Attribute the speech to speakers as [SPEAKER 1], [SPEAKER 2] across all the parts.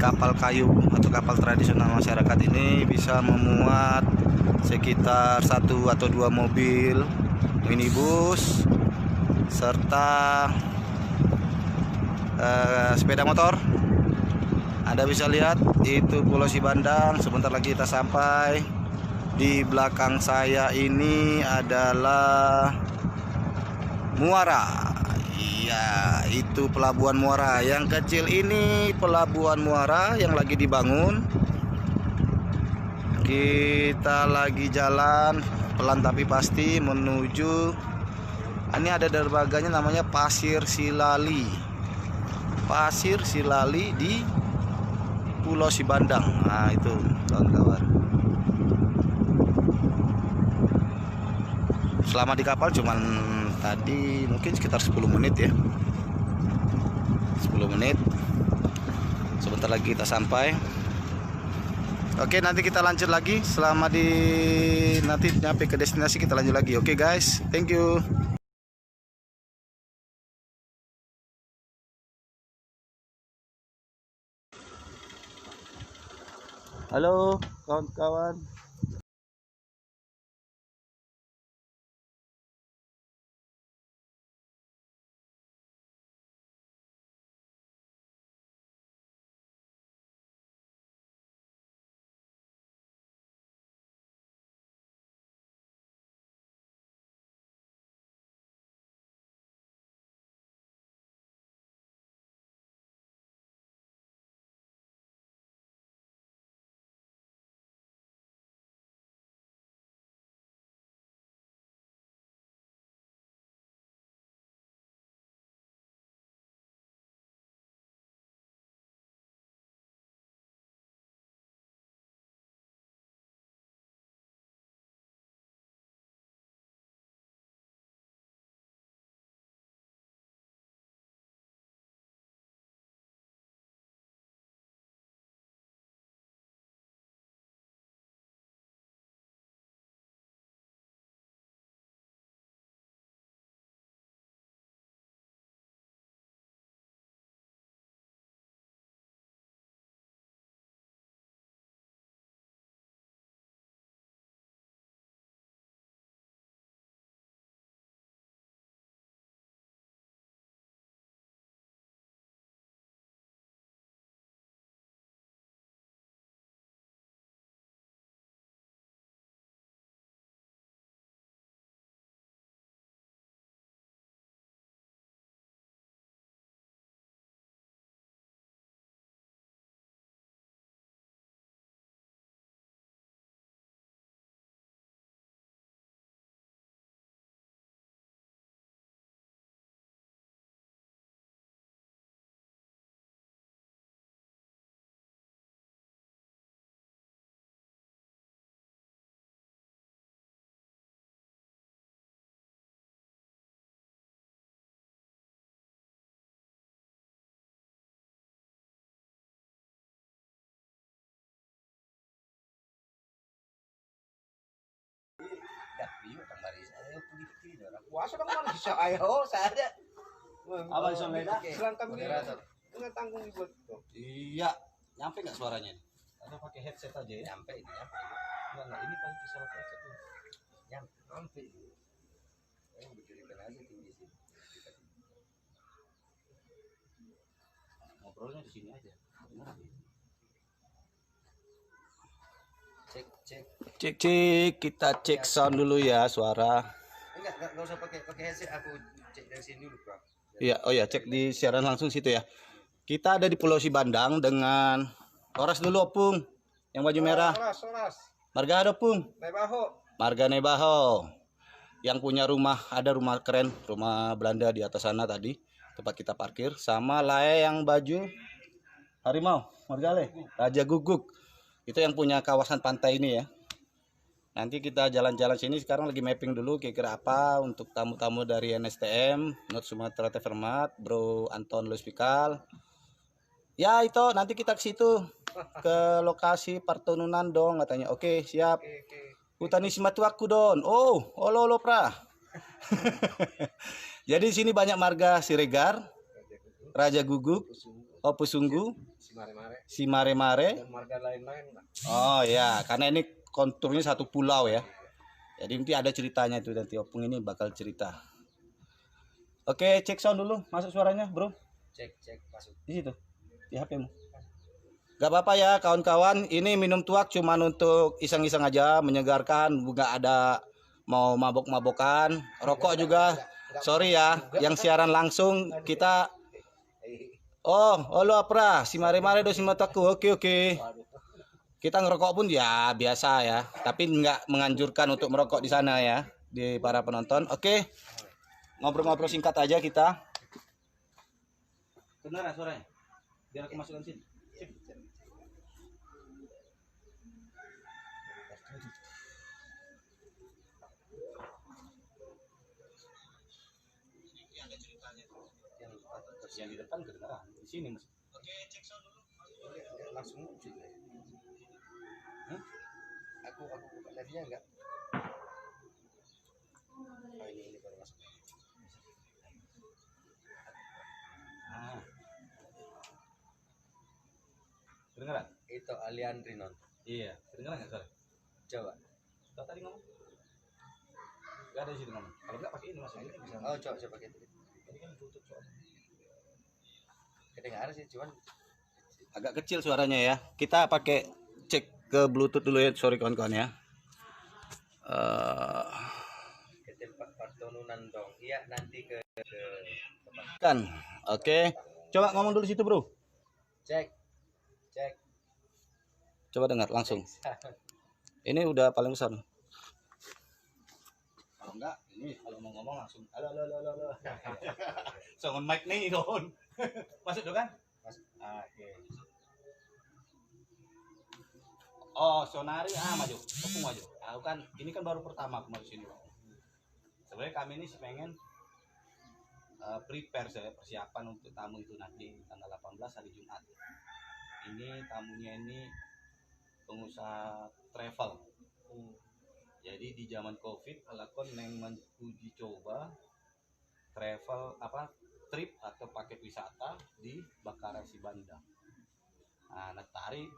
[SPEAKER 1] kapal kayu atau kapal tradisional masyarakat ini bisa memuat sekitar 1 atau 2 mobil minibus serta sepeda motor. Anda bisa lihat itu Pulau Sibandang. Sebentar lagi kita sampai. Di belakang saya ini adalah Muara. Iya, itu Pelabuhan Muara. Yang kecil ini Pelabuhan Muara yang lagi dibangun. Kita lagi jalan pelan tapi pasti menuju. Ini ada dermaganya namanya Pasir Silali. Pasir Silali di Pulau Sibandang. Nah, itu kawan-kawan. Selama di kapal cuman tadi mungkin sekitar 10 menit ya. 10 menit. Sebentar lagi kita sampai. Oke, nanti kita lanjut lagi. Selama nanti nyampe ke destinasi kita lanjut lagi. Oke guys, thank you. Halo kawan-kawan.
[SPEAKER 2] Puasa dong manusia ayo saya ada.
[SPEAKER 1] Apa iso beda?
[SPEAKER 2] Selangkah ini dengan tanggung buat itu.
[SPEAKER 1] Iya, nyampe nggak suaranya?
[SPEAKER 2] Ada pakai headset aja ya.
[SPEAKER 1] Nyampe ini, nyampe.
[SPEAKER 2] Enggak ini pakai bisa pakai headset tuh.
[SPEAKER 1] Nyampe. Saya berdirikan aja tinggi sih. Ngobrolnya di sini aja. Benar. Cek, kita cek sound dulu ya, suara.
[SPEAKER 2] Enggak usah pakai headset, aku cek dari sini dulu, Bro.
[SPEAKER 1] Iya, oh ya, cek di siaran langsung situ ya. Kita ada di Pulau Sibandang dengan Oras dulu Opung, yang baju merah.
[SPEAKER 2] Oras.
[SPEAKER 1] Marga ada Opung.
[SPEAKER 2] Nebaho.
[SPEAKER 1] Marga Nebaho. Yang punya rumah, ada rumah keren, rumah Belanda di atas sana tadi, tempat kita parkir. Sama Lae yang baju harimau, Margale, Raja Guguk. Itu yang punya kawasan pantai ini ya. Nanti kita jalan-jalan sini. Sekarang lagi mapping dulu kira-kira apa untuk tamu-tamu dari NSTM, North Sumatera Tefermat, Bro Anton Luis Pikal. Ya itu nanti kita ke situ, ke lokasi pertununan dong katanya. Oke siap. Utani simatu aku don. Oh, olo pra. Jadi di sini banyak marga Siregar, Raja Guguk, Opusunggu,
[SPEAKER 2] Mare-mare
[SPEAKER 1] si Mare-Mare.
[SPEAKER 2] dan marga lain-lain, Pak.
[SPEAKER 1] Oh ya, karena ini konturnya satu pulau ya. Jadi nanti ada ceritanya itu, nanti Opung ini bakal cerita. Oke, cek sound dulu, masuk suaranya, bro.
[SPEAKER 2] Cek masuk.
[SPEAKER 1] Di situ, di HP-mu. Gak apa-apa ya kawan-kawan, ini minum tuak cuman untuk iseng-iseng aja, menyegarkan, nggak ada mau mabok-mabokan. Rokok juga, sorry ya, yang siaran langsung kita. Oh lo apa? Si Mare-Mare do si mataku, oke. Kita ngerokok pun ya biasa ya, tapi nggak menganjurkan untuk merokok di sana ya, di para penonton. Oke, ngobrol-ngobrol singkat aja kita. Benar ya suaranya? Biar aku masukkan sini. Yang di depan kedengaran, di sini mas. Oke, cek sound dulu.
[SPEAKER 2] Langsung muncul. Aku buka live-nya enggak. Oh, ini baru masuk.
[SPEAKER 1] Kedengaran?
[SPEAKER 2] Itu Aliandri non.
[SPEAKER 1] Iya, kedengaran nggak suara?
[SPEAKER 2] Coba.
[SPEAKER 1] Kau tadi ngomong? Gak ada di sini ngomong. Kalau nggak pakai ini mas, ini bisa.
[SPEAKER 2] Oh, coba pakai itu.
[SPEAKER 1] Ini kan tutup soalnya.
[SPEAKER 2] Kedengaran sih, cuman
[SPEAKER 1] Agak kecil suaranya ya. Kita pakai cek ke Bluetooth dulu ya. Sorry kawan-kawan ya.
[SPEAKER 2] ke tempat pertununan dong. Iya, nanti ke
[SPEAKER 1] Kan, oke. Coba ngomong dulu situ bro.
[SPEAKER 2] cek.
[SPEAKER 1] Coba dengar langsung. Ini udah paling besar. Kalau enggak, ini kalau mau ngomong langsung. Halo. Sound mic nih Don. Masuk dong kan?
[SPEAKER 2] Masuk.
[SPEAKER 1] Oke. Oh, sonari maju. Aku maju. Aku kan ini kan baru pertama aku masuk sini. Sebenarnya kami ini pengen prepare saya persiapan untuk tamu itu nanti tanggal 18 hari Jumat. Ini tamunya ini pengusaha travel. Jadi di zaman Covid alakon neng menguji coba travel trip atau paket wisata di Bakarasi Banda. Nah, tari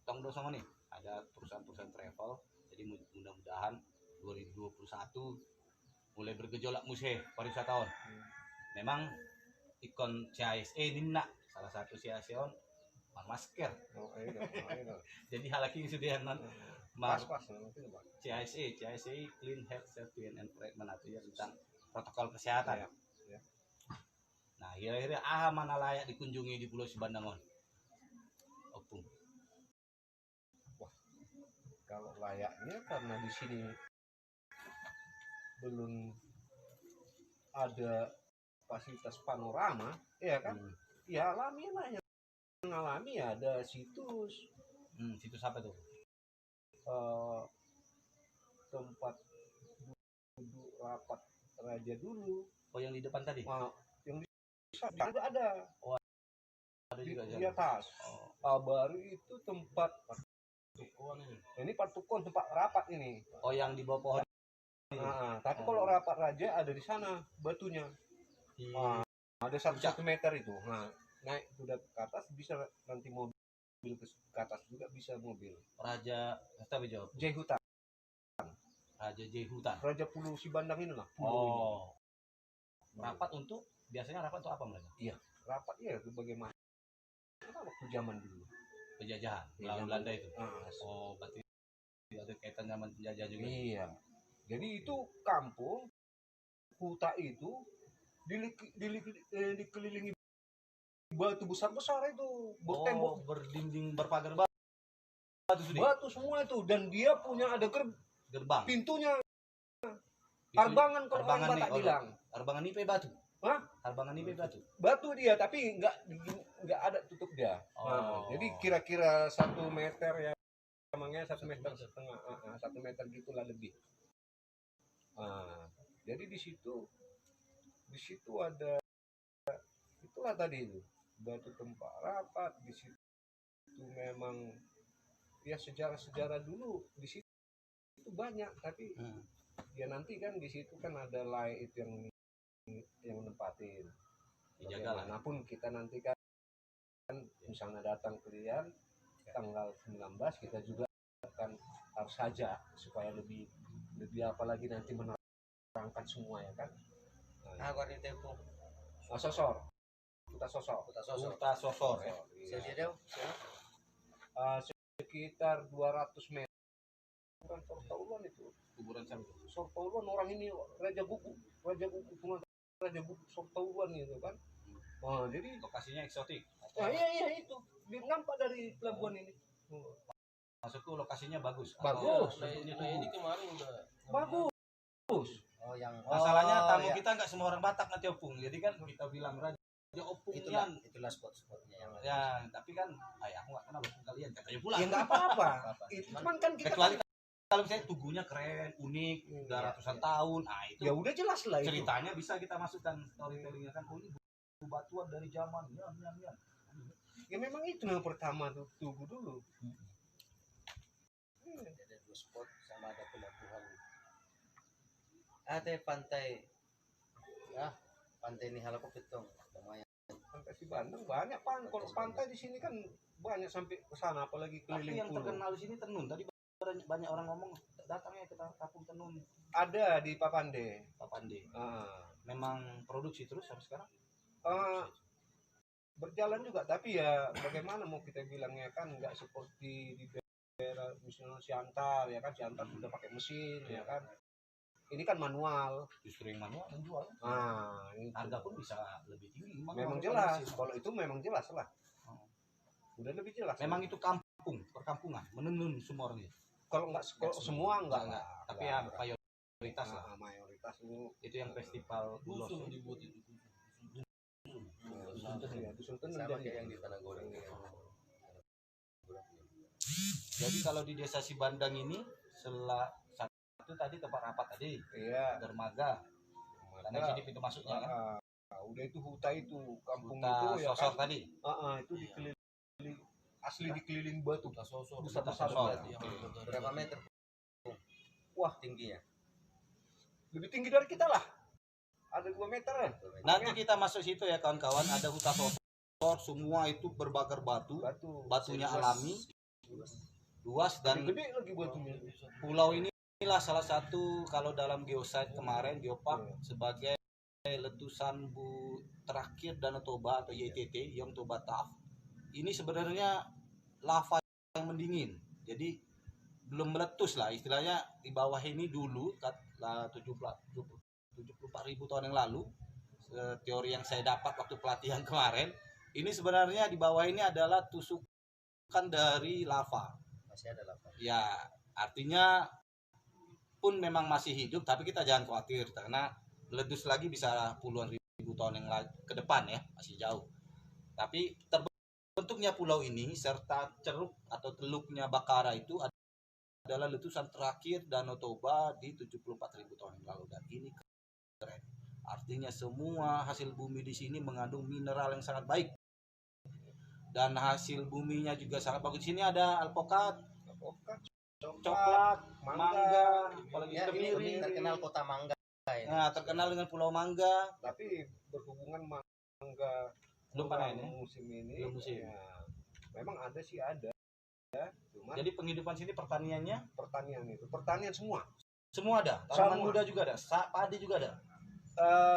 [SPEAKER 1] tong do sama nih ada perusahaan-perusahaan travel. Jadi mudah-mudahan 2021 mulai bergejolak musik pariwisatawan. Memang ikon CISE ini nak salah satu CISE on masker. Jadi hal ini sudah non CISE Clean Health Safety and Environment itu ya tentang protokol kesehatan.
[SPEAKER 2] Ya.
[SPEAKER 1] Nah, kira-kira mana layak dikunjungi di Pulau Sibandangon? Opung.
[SPEAKER 2] Wah, kalau layaknya karena di sini belum ada fasilitas panorama, ya kan? Ya alami lah yang alami ada situs.
[SPEAKER 1] Situs apa tuh?
[SPEAKER 2] Tempat duduk rapat raja dulu.
[SPEAKER 1] Oh, yang di depan tadi?
[SPEAKER 2] Yang di sana ada.
[SPEAKER 1] Oh, ada juga
[SPEAKER 2] di atas. Baru itu tempat patukon ini patukon tempat rapat ini.
[SPEAKER 1] Oh, yang di bawah pohon.
[SPEAKER 2] Tapi kalau rapat raja ada di sana batunya. Ada 1 meter itu. Nah, naik sudah ke atas bisa nanti mobil ke atas juga bisa mobil.
[SPEAKER 1] Raja tapi jawab.
[SPEAKER 2] Jehutan.
[SPEAKER 1] Raja Jehutan.
[SPEAKER 2] Raja Pulau Sibandang ini lah.
[SPEAKER 1] Rapat biasanya rapat untuk apa mereka?
[SPEAKER 2] Iya, rapat ya bagaimana waktu zaman dulu.
[SPEAKER 1] Penjajahan melawan Belanda itu. Berarti ada kaitan zaman penjajah juga. Iya.
[SPEAKER 2] Jadi itu kampung Kuta itu dikelilingi batu besar-besar itu, tembok
[SPEAKER 1] berdinding berpagar batu
[SPEAKER 2] semua itu, dan dia punya ada
[SPEAKER 1] gerbang
[SPEAKER 2] pintunya arbangan kalau orang Batak bilang.
[SPEAKER 1] Arbangan IP batu.
[SPEAKER 2] Hah?
[SPEAKER 1] Arbangan IP batu.
[SPEAKER 2] Batu dia tapi nggak ada tutup dia. Jadi kira-kira 1 meter ya, emangnya 1,5 meter, 1 meter gitulah lebih. Jadi di situ ada itulah tadi itu batu tempat rapat di situ. Memang ya sejarah dulu di situ itu banyak, tapi ya nanti kan di situ kan ada lay itu yang nempatin. Bagaimanapun kita nanti kan misalnya datang kalian tanggal 19, kita juga akan harus saja supaya lebih apalagi nanti menerangkan semua ya kan.
[SPEAKER 3] Nah, warna tempo.
[SPEAKER 2] Sosor kita sosor
[SPEAKER 1] Uta Sosor ya.
[SPEAKER 3] Saya dia
[SPEAKER 2] sekitar 200 meter bukan Sortauluan itu.
[SPEAKER 1] Kuburan siapa?
[SPEAKER 2] Sortauluan orang ini Raja Buku cuma Raja Buku Sortauluan itu kan. Oh, jadi
[SPEAKER 1] Lokasinya eksotik.
[SPEAKER 2] iya itu nampak dari pelabuhan ini.
[SPEAKER 1] Maksudku lokasinya bagus.
[SPEAKER 2] Bagus.
[SPEAKER 3] nah ini kemarin udah
[SPEAKER 2] Bagus.
[SPEAKER 3] oh yang
[SPEAKER 1] Masalahnya tamu
[SPEAKER 3] ya.
[SPEAKER 1] kita nggak semua orang Batak nanti opung. Jadi kan kita bilang Raja Opung
[SPEAKER 3] itulah spot-spotnya yang
[SPEAKER 1] ya, tapi kan aku nggak kenal opung kalian. Katanya pula.
[SPEAKER 2] Ya nggak apa-apa. Itu cuman kan kita
[SPEAKER 1] Kecuali kalau misalnya tugunya keren, unik, udah
[SPEAKER 3] Iya,
[SPEAKER 1] ratusan
[SPEAKER 3] iya.
[SPEAKER 1] tahun. Ah itu
[SPEAKER 2] ya udah jelas lah itu.
[SPEAKER 1] ceritanya bisa kita masukkan storytellingnya kan. Oh ini batuan dari zaman ya.
[SPEAKER 2] Ya memang itu yang pertama tuh tugu dulu.
[SPEAKER 3] ada 2 spot sama ada pelabuhan. Ada pantai pantai ini halapo petong lumayan.
[SPEAKER 2] Pantai si Bandung banyak kalau pantai di sini kan banyak sampai ke sana apalagi
[SPEAKER 1] Tapi
[SPEAKER 2] keliling
[SPEAKER 1] yang
[SPEAKER 2] pulau.
[SPEAKER 1] terkenal di sini Tenun. Tadi banyak orang ngomong datangnya ke kampung Tenun,
[SPEAKER 2] Ada di Papande.
[SPEAKER 1] Papande.
[SPEAKER 2] Ah.
[SPEAKER 1] Memang produksi terus sampai sekarang.
[SPEAKER 2] Berjalan juga tapi ya bagaimana mau kita bilangnya kan nggak seperti di daerah misalnya Siantar ya kan. Siantar sudah pakai mesin ya kan. Ini kan manual.
[SPEAKER 1] Justru yang manual menjual.
[SPEAKER 2] Itu.
[SPEAKER 1] Harga pun bisa lebih tinggi.
[SPEAKER 2] Memang jelas. Kalau itu memang jelas lah. Udah lebih jelas.
[SPEAKER 1] Memang itu kampung, perkampungan, menenun semua orang itu.
[SPEAKER 2] Kalau nggak semua enggak.
[SPEAKER 1] Tapi ya mayoritas lah.
[SPEAKER 2] Mayoritas
[SPEAKER 1] Itu yang festival Bulos.
[SPEAKER 3] dibuat itu.
[SPEAKER 2] Dusun Tenun
[SPEAKER 3] Sama
[SPEAKER 2] jadi.
[SPEAKER 3] kayak yang di Tanah Goreng ya.
[SPEAKER 1] Jadi kalau di desa Sibandang ini satu tadi tempat rapat tadi,
[SPEAKER 2] Iya.
[SPEAKER 1] dermaga. Karena sini pintu masuknya kan.
[SPEAKER 2] Udah itu huta itu kampung
[SPEAKER 1] Huta
[SPEAKER 2] itu ya
[SPEAKER 1] Sosor
[SPEAKER 2] kan.
[SPEAKER 1] tadi.
[SPEAKER 2] Itu dikeliling asli dikeliling batu.
[SPEAKER 3] Sosor
[SPEAKER 2] Besar-besar
[SPEAKER 1] Sosor.
[SPEAKER 2] batu.
[SPEAKER 3] berapa meter?
[SPEAKER 2] Wah,
[SPEAKER 3] Tingginya.
[SPEAKER 2] lebih tinggi dari kita lah. Ada 2 meteran.
[SPEAKER 1] Nanti kita masuk situ ya kawan-kawan, ada Huta Sosor, semua itu berbakar batu. Batunya alami, luas dan
[SPEAKER 2] gede lagi batunya.
[SPEAKER 1] pulau inilah salah satu kalau dalam geosite kemarin Geopark sebagai letusan terakhir Danau Toba atau YTT Yom Toba Taf. Ini sebenarnya lava yang mendingin. Jadi belum meletus lah istilahnya. Di bawah ini dulu 74.000 tahun yang lalu, teori yang saya dapat waktu pelatihan kemarin, ini sebenarnya di bawah ini adalah tusukan dari lava.
[SPEAKER 3] Masih ada lava.
[SPEAKER 1] Ya, artinya pun memang masih hidup, tapi kita jangan khawatir karena meletus lagi bisa puluhan ribu tahun yang ke depan ya, masih jauh. Tapi terbentuknya pulau ini serta ceruk atau teluknya Bakara itu adalah letusan terakhir Danau Toba di 74.000 tahun yang lalu, dan ini keren. Artinya semua hasil bumi di sini mengandung mineral yang sangat baik. Dan hasil buminya juga sangat bagus. Di sini ada alpukat, coklat, mangga, apalagi
[SPEAKER 3] Ya, ini
[SPEAKER 1] kemiri.
[SPEAKER 3] terkenal kota mangga ini.
[SPEAKER 1] Nah, terkenal dengan Pulau Mangga.
[SPEAKER 2] Tapi berhubungan mangga
[SPEAKER 1] Belum panen ya?
[SPEAKER 2] musim ini.
[SPEAKER 1] Belum musim.
[SPEAKER 2] Ya, memang ada sih ada. Ya, cuman
[SPEAKER 1] Jadi penghidupan sini pertaniannya
[SPEAKER 2] pertanian semua.
[SPEAKER 1] semua ada. Tanaman
[SPEAKER 2] Semua.
[SPEAKER 1] muda juga ada, padi juga ada.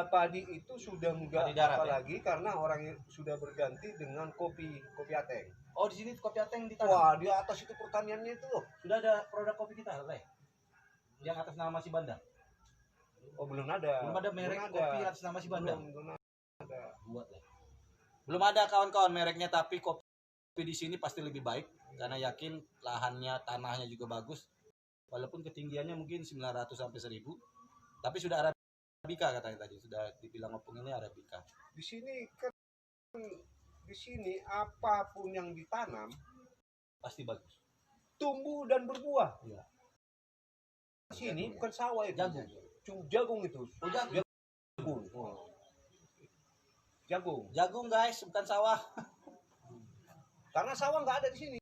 [SPEAKER 2] Padi itu sudah enggak
[SPEAKER 1] Padi darat,
[SPEAKER 2] apa
[SPEAKER 1] ya?
[SPEAKER 2] lagi karena orang sudah berganti dengan kopi ateng.
[SPEAKER 1] Oh, di sini kopi ateng ditanam.
[SPEAKER 2] Wah, di atas itu pertaniannya itu loh.
[SPEAKER 1] Sudah ada produk kopi kita, Leh. Yang atas nama Sibanda.
[SPEAKER 2] Oh, belum ada.
[SPEAKER 1] Belum ada merek kopi atas nama Sibanda.
[SPEAKER 2] Belum ada.
[SPEAKER 1] Buat, Leh. Belum ada kawan-kawan mereknya, tapi kopi di sini pasti lebih baik karena yakin lahannya, tanahnya juga bagus. Walaupun ketinggiannya mungkin 900 sampai 1000, tapi sudah Arabica katanya tadi, sudah dibilang opung ini Arabica.
[SPEAKER 2] Di sini kan apapun yang ditanam
[SPEAKER 1] Pasti bagus.
[SPEAKER 2] tumbuh dan berbuah.
[SPEAKER 1] Iya.
[SPEAKER 2] Sini bukan sawah itu.
[SPEAKER 1] Jagung.
[SPEAKER 2] Jagung itu.
[SPEAKER 1] Oh, jagung.
[SPEAKER 2] Jagung.
[SPEAKER 1] Jagung guys, bukan sawah.
[SPEAKER 2] Karena sawah nggak ada di sini.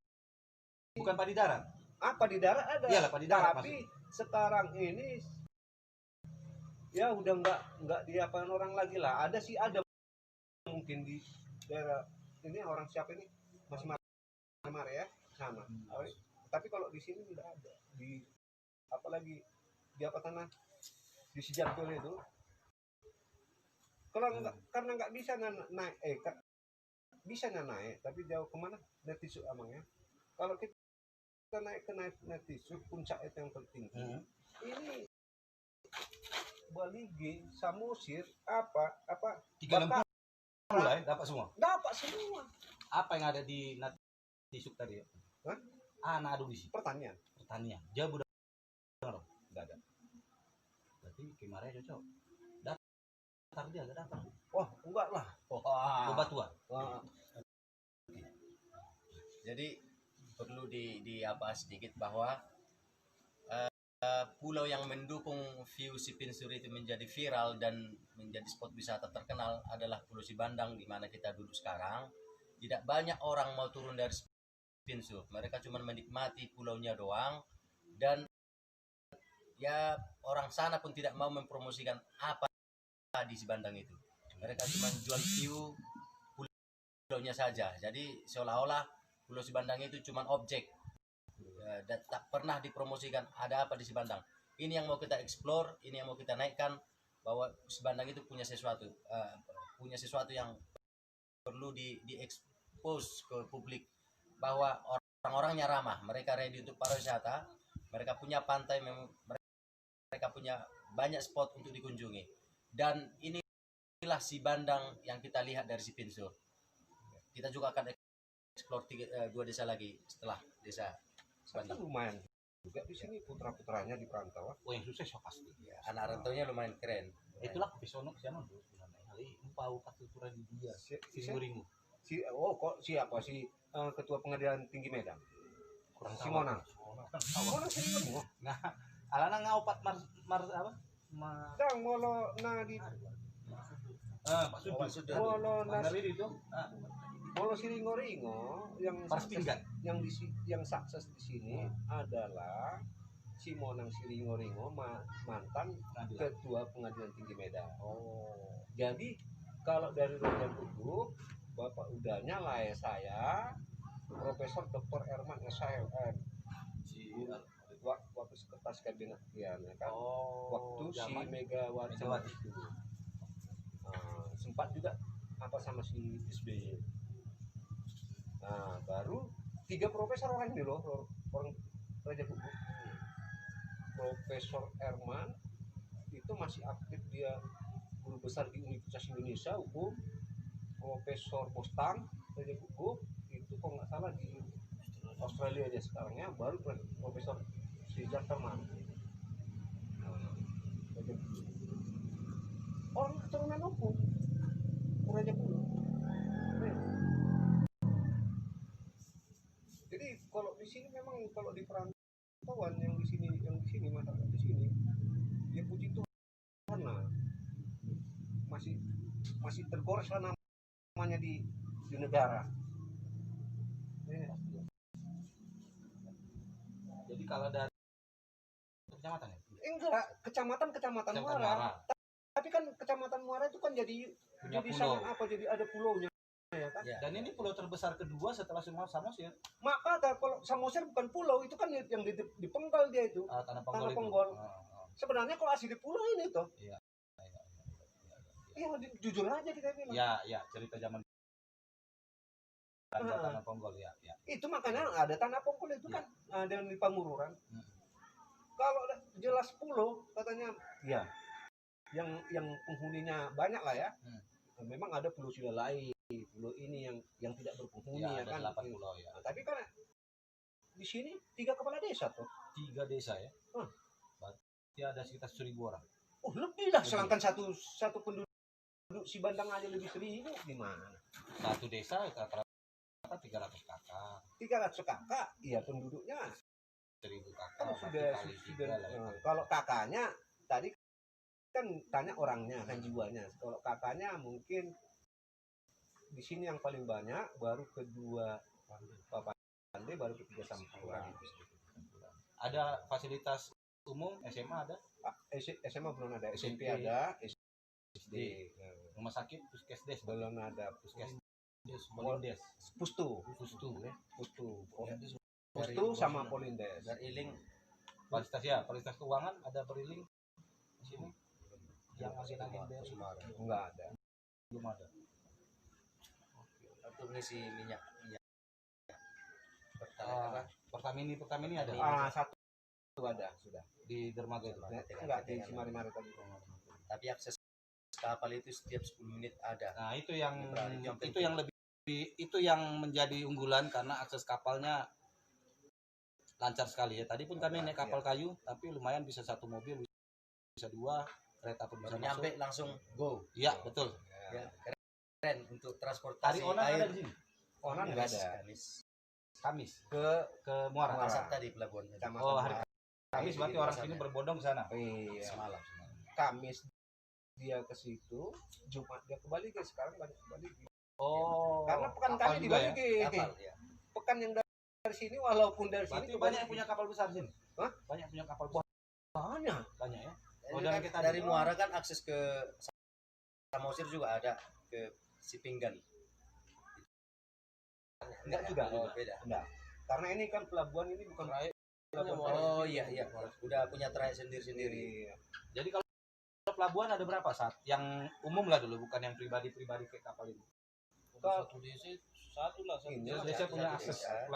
[SPEAKER 1] Bukan padi darat.
[SPEAKER 2] Apa di darat ada?
[SPEAKER 1] Iyalah, padi darat
[SPEAKER 2] Tapi sekarang ini ya udah nggak diapain orang lagi lah. Ada sih ada mungkin di daerah ini orang siapa ini masih marah ya sana. Tapi kalau di sini tidak ada. Di apalagi di apa tanah di Sijartul itu kalau karena nggak bisa naik bisa naik tapi jauh kemana Netisu amangnya kalau kita naik ke Netisu puncak itu yang tertinggi ini Baligi Samosir apa
[SPEAKER 1] 360 lah ya, dapat semua.
[SPEAKER 2] dapat semua
[SPEAKER 1] Apa yang ada di Natisuk tadi ya?
[SPEAKER 2] Hah?
[SPEAKER 1] Anak adu di sini.
[SPEAKER 2] pertanian
[SPEAKER 1] Pertanian. Jauh udah
[SPEAKER 2] nggak ada.
[SPEAKER 1] berarti Kimaraya cocok. Datar dia enggak datar.
[SPEAKER 2] Wah enggak lah.
[SPEAKER 1] Bebatuan.
[SPEAKER 2] Wah,
[SPEAKER 3] Jadi perlu di apa sedikit bahwa pulau yang mendukung view si Pinsur itu menjadi viral dan menjadi spot wisata terkenal adalah Pulau Sibandang di mana kita duduk sekarang. Tidak banyak orang mau turun dari Pinsur. Mereka cuma menikmati pulaunya doang dan ya orang sana pun tidak mau mempromosikan apa di Sibandang itu. Mereka cuma jual view pulaunya saja. Jadi seolah-olah Pulau Sibandang itu cuma objek dan tak pernah dipromosikan ada apa di Sibandang. Ini yang mau kita explore, ini yang mau kita naikkan bahwa Sibandang itu punya sesuatu yang perlu di-expose ke publik bahwa orang-orangnya ramah, mereka ready untuk pariwisata, mereka punya pantai, mereka punya banyak spot untuk dikunjungi. Dan inilah Sibandang yang kita lihat dari si Pinsur. Kita juga akan explore 2 desa lagi setelah desa
[SPEAKER 2] tapi
[SPEAKER 3] Sibandang.
[SPEAKER 2] lumayan juga di sini putra-putranya di perantauan.
[SPEAKER 1] Oh yang sukses so pasti.
[SPEAKER 3] Ya, anak rantaunya lumayan keren.
[SPEAKER 1] Itulah Pisonok siapa tuh sebenarnya. Kali empau patutura di dia. Simuringu.
[SPEAKER 2] Kok siapa si ketua pengadilan tinggi Medan?
[SPEAKER 1] Kurang
[SPEAKER 2] Si Monang.
[SPEAKER 1] Monang Simuringu. Nah, alana ngaupat mar apa?
[SPEAKER 2] Dang molo na di
[SPEAKER 1] Pak Sudut.
[SPEAKER 2] molo na
[SPEAKER 1] Mandiri itu.
[SPEAKER 2] molo Siringo-ringo yang
[SPEAKER 1] Paras
[SPEAKER 2] sukses,
[SPEAKER 1] Pinggan.
[SPEAKER 2] yang sukses di sini adalah si Monang Siringo-ringo mantan ketua pengadilan tinggi Medan.
[SPEAKER 1] Oh.
[SPEAKER 2] Jadi kalau dari Raja Guguk, Bapak udahnya lah ya saya, Profesor Dr. Erman SHLM, waktu sekretaris kabinet ya kan, waktu si Megawati itu, sempat juga apa sama si SBY. Nah baru 3 profesor orang ini loh, orang Raja Guguk. Profesor Erman itu masih aktif, dia guru besar di Universitas Indonesia Hukum. Profesor Bostang Raja Guguk itu kok nggak salah di Australia dia sekarangnya. Baru Profesor Sijak Terman, orang keturunan hukum Raja Guguk. Jadi kalau di sini memang kalau di perantauan yang di sini masyarakat di sini dia puji Tuhan lah, masih tergores lah namanya di negara.
[SPEAKER 1] Jadi kalau dari kecamatan ya?
[SPEAKER 2] Enggak, kecamatan Muara. Tapi kan kecamatan Muara itu kan jadi
[SPEAKER 1] Punya
[SPEAKER 2] jadi
[SPEAKER 1] pulau.
[SPEAKER 2] sangat apa, jadi ada pulaunya ya kan.
[SPEAKER 3] Ya.
[SPEAKER 1] Dan ini pulau terbesar kedua setelah semua Samosir.
[SPEAKER 2] Maka kalau Samosir bukan pulau, itu kan yang dipenggal dia itu.
[SPEAKER 1] Tanah Ponggol.
[SPEAKER 2] Tanah Ponggol. Sebenarnya kalau asli pulau ini tuh.
[SPEAKER 1] Iya.
[SPEAKER 2] Iya, jujur aja kita bilang.
[SPEAKER 1] Ya, cerita zaman Tanah Ponggol ya.
[SPEAKER 2] Itu makanya ada tanah Ponggol itu kan ada di Pangururan. Kalau jelas pulau katanya ya yang penghuninya banyak lah ya. Memang ada pulau lain, pulau ini yang tidak berpenghuni ya,
[SPEAKER 1] ada
[SPEAKER 2] kan.
[SPEAKER 1] 8 pulau ya.
[SPEAKER 2] Nah, tapi kan di sini 3 kepala desa tuh.
[SPEAKER 1] 3 desa ya. Berarti ada sekitar 1.000 orang.
[SPEAKER 2] Oh, lebih lah, sedangkan satu penduduk Sibandang aja lebih 1.000 gimana?
[SPEAKER 1] Satu desa rata-rata 300 kakak.
[SPEAKER 2] 300 kakak, iya penduduknya
[SPEAKER 1] 1.000 kakak.
[SPEAKER 2] kan
[SPEAKER 1] berarti kali tiga lah ya.
[SPEAKER 2] kalau kakaknya tadi kan tanya orangnya kan jiwanya. Kalau kakaknya mungkin di sini yang paling banyak, baru kedua Pak Pande, baru ketiga Sampurna.
[SPEAKER 1] Ada fasilitas umum SMA ada?
[SPEAKER 2] SMA belum ada, SMP ada, SD
[SPEAKER 1] Rumah sakit puskesdes
[SPEAKER 2] belum ada,
[SPEAKER 1] puskesdes Polindes.
[SPEAKER 2] Pustu,
[SPEAKER 1] Pustu.
[SPEAKER 2] Pustu sama Polindes.
[SPEAKER 3] Dari Iling
[SPEAKER 1] Fasilitas ya, fasilitas keuangan ada beriling di sini. Yang agen-agen BRI
[SPEAKER 2] Enggak ada.
[SPEAKER 1] belum ada.
[SPEAKER 3] untuk mengisi minyak
[SPEAKER 1] Pertamini ada
[SPEAKER 2] Satu ada sudah.
[SPEAKER 1] di dermaga itu.
[SPEAKER 2] Enggak di Simari-Mari tadi.
[SPEAKER 3] tapi akses kapal itu setiap 10 menit ada.
[SPEAKER 1] Nah, itu yang
[SPEAKER 3] Yang
[SPEAKER 1] menjadi unggulan karena akses kapalnya lancar sekali ya. Tadi pun kami naik kapal kayu, tapi lumayan bisa satu mobil, bisa dua kereta pun bisa
[SPEAKER 3] Baru
[SPEAKER 1] masuk.
[SPEAKER 3] nyampe langsung go.
[SPEAKER 1] Iya, betul.
[SPEAKER 3] Ya, keren untuk
[SPEAKER 1] Tadi
[SPEAKER 3] transportasi
[SPEAKER 1] Onan ada
[SPEAKER 3] air.
[SPEAKER 1] di sini.
[SPEAKER 2] Onan enggak ada.
[SPEAKER 1] Kamis
[SPEAKER 2] Ke
[SPEAKER 1] Muara.
[SPEAKER 3] Masak tadi pelabuhan tadi.
[SPEAKER 1] Oh, hari Kamis berarti orang sini berbondong ke sana.
[SPEAKER 2] Iya.
[SPEAKER 3] Semalam.
[SPEAKER 2] Kamis dia ke situ, Jumat dia kembali ke sekarang balik kembali.
[SPEAKER 1] Oh.
[SPEAKER 2] Karena pekan
[SPEAKER 1] kapal
[SPEAKER 2] kami
[SPEAKER 1] juga ya?
[SPEAKER 2] dibagi.
[SPEAKER 3] Kapal ya.
[SPEAKER 2] Pekan yang dari sini walaupun dari
[SPEAKER 1] Berarti
[SPEAKER 2] sini
[SPEAKER 1] banyak yang punya kapal besar sini.
[SPEAKER 2] Hah?
[SPEAKER 1] Banyak punya kapal besar.
[SPEAKER 2] banyak.
[SPEAKER 1] Banyak ya.
[SPEAKER 3] Dari,
[SPEAKER 1] Oh, dari kita
[SPEAKER 3] dari
[SPEAKER 1] di-
[SPEAKER 3] Muara kan akses ke Samosir juga ada ke Sipinggan.
[SPEAKER 2] Enggak juga.
[SPEAKER 3] Oh, beda.
[SPEAKER 2] Enggak. Karena ini kan pelabuhan ini bukan pelabuhan
[SPEAKER 3] Oh iya iya, udah punya trayek sendiri-sendiri.
[SPEAKER 2] Iya.
[SPEAKER 1] Jadi kalau pelabuhan ada berapa saat? Yang umum lah dulu, bukan yang pribadi-pribadi kayak kapal ini.
[SPEAKER 2] Satu
[SPEAKER 4] DC satu lah.
[SPEAKER 2] Ini
[SPEAKER 1] Indonesia punya
[SPEAKER 3] satu
[SPEAKER 1] akses
[SPEAKER 3] desa.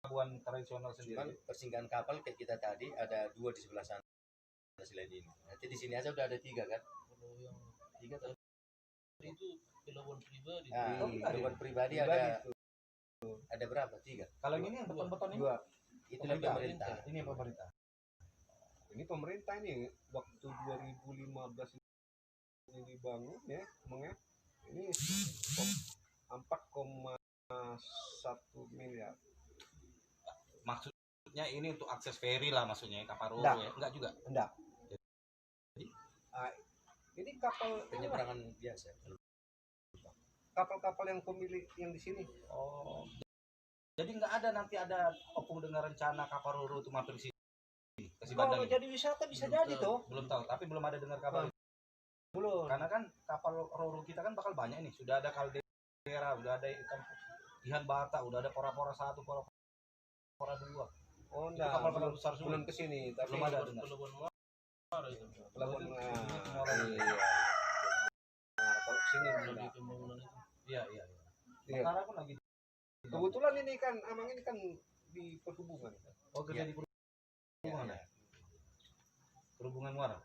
[SPEAKER 1] pelabuhan tradisional
[SPEAKER 3] Cuman
[SPEAKER 1] sendiri.
[SPEAKER 3] persinggahan kapal kayak kita tadi ada 2 di sebelah sana selain ini. Nanti di sini aja udah ada 3 kan?
[SPEAKER 4] Kalau yang
[SPEAKER 3] 3 tuh.
[SPEAKER 4] itu pelabuhan pribadi.
[SPEAKER 3] Nah,
[SPEAKER 1] Oh,
[SPEAKER 3] pelabuhan pribadi
[SPEAKER 2] Pribadi
[SPEAKER 3] ada berapa? 3.
[SPEAKER 1] Kalau ini yang beton-beton ini,
[SPEAKER 2] dua.
[SPEAKER 3] Itulah pemerintah.
[SPEAKER 1] ini yang pemerintah.
[SPEAKER 2] Ini pemerintah ini waktu 2015 ini dibangun ya, emangnya ini 4,1 miliar.
[SPEAKER 1] Maksudnya ini untuk akses ferry lah maksudnya, kapal
[SPEAKER 2] Enggak.
[SPEAKER 1] roro ya. Enggak juga.
[SPEAKER 2] Enggak.
[SPEAKER 1] Jadi?
[SPEAKER 2] Ini kapal
[SPEAKER 3] Penyeberangan biasa.
[SPEAKER 2] kapal-kapal yang pemilik yang di sini.
[SPEAKER 1] Oh. Jadi nggak ada nanti ada opung dengan rencana kapal roro itu mampir sini. Ke Sibandang
[SPEAKER 2] Kalau
[SPEAKER 1] ini.
[SPEAKER 2] jadi wisata bisa jadi tuh.
[SPEAKER 1] Belum tahu, tapi belum ada dengar kabar.
[SPEAKER 2] Belum.
[SPEAKER 1] Karena kan kapal roro kita kan bakal banyak nih. Sudah ada kaldera, udah ada ikan ikan bata, udah ada pora-pora 1, pora 2.
[SPEAKER 2] Oh,
[SPEAKER 1] Itu
[SPEAKER 2] enggak.
[SPEAKER 1] kapal-kapal besar semua.
[SPEAKER 2] Belum ke sini, tapi
[SPEAKER 1] Belum ada dengar.
[SPEAKER 4] Pelabuhan Muara itu.
[SPEAKER 2] pelabuhan.
[SPEAKER 1] Itu
[SPEAKER 2] Iya. Nah, kalau sini
[SPEAKER 4] Lagi
[SPEAKER 2] enggak.
[SPEAKER 4] pembangunan itu.
[SPEAKER 1] Iya.
[SPEAKER 2] Iya.
[SPEAKER 1] Sekarang pun lagi.
[SPEAKER 2] Kebetulan ini kan emang ini kan di perhubungan.
[SPEAKER 1] Oh, kerja
[SPEAKER 3] Iya.
[SPEAKER 1] di perhubungan ya? Perhubungan Muara.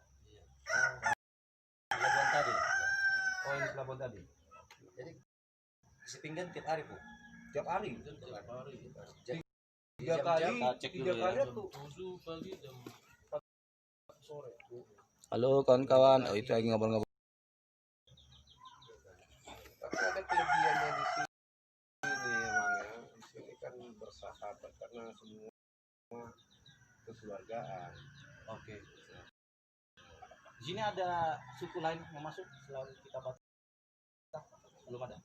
[SPEAKER 3] Pelabuhan tadi.
[SPEAKER 1] Oh, ini pelabuhan tadi.
[SPEAKER 3] Jadi Sipinggan tiap hari, Bu.
[SPEAKER 2] Tiap hari.
[SPEAKER 4] Itu tiap hari.
[SPEAKER 3] Jadi
[SPEAKER 2] Tiga
[SPEAKER 3] jam-jam
[SPEAKER 2] kali,
[SPEAKER 1] cek
[SPEAKER 2] tiga
[SPEAKER 1] dulu ya.
[SPEAKER 2] kali
[SPEAKER 4] Jam
[SPEAKER 2] tuh.
[SPEAKER 4] 7 pagi jam 4 sore.
[SPEAKER 1] Halo kawan-kawan. Oh, itu lagi ngobrol-ngobrol.
[SPEAKER 2] Tapi ada kelebihannya di sini emang ya. Di sini kan bersahabat karena semua kekeluargaan.
[SPEAKER 1] Oke. Di sini ada suku lain yang masuk selain kita Batak? Belum ada.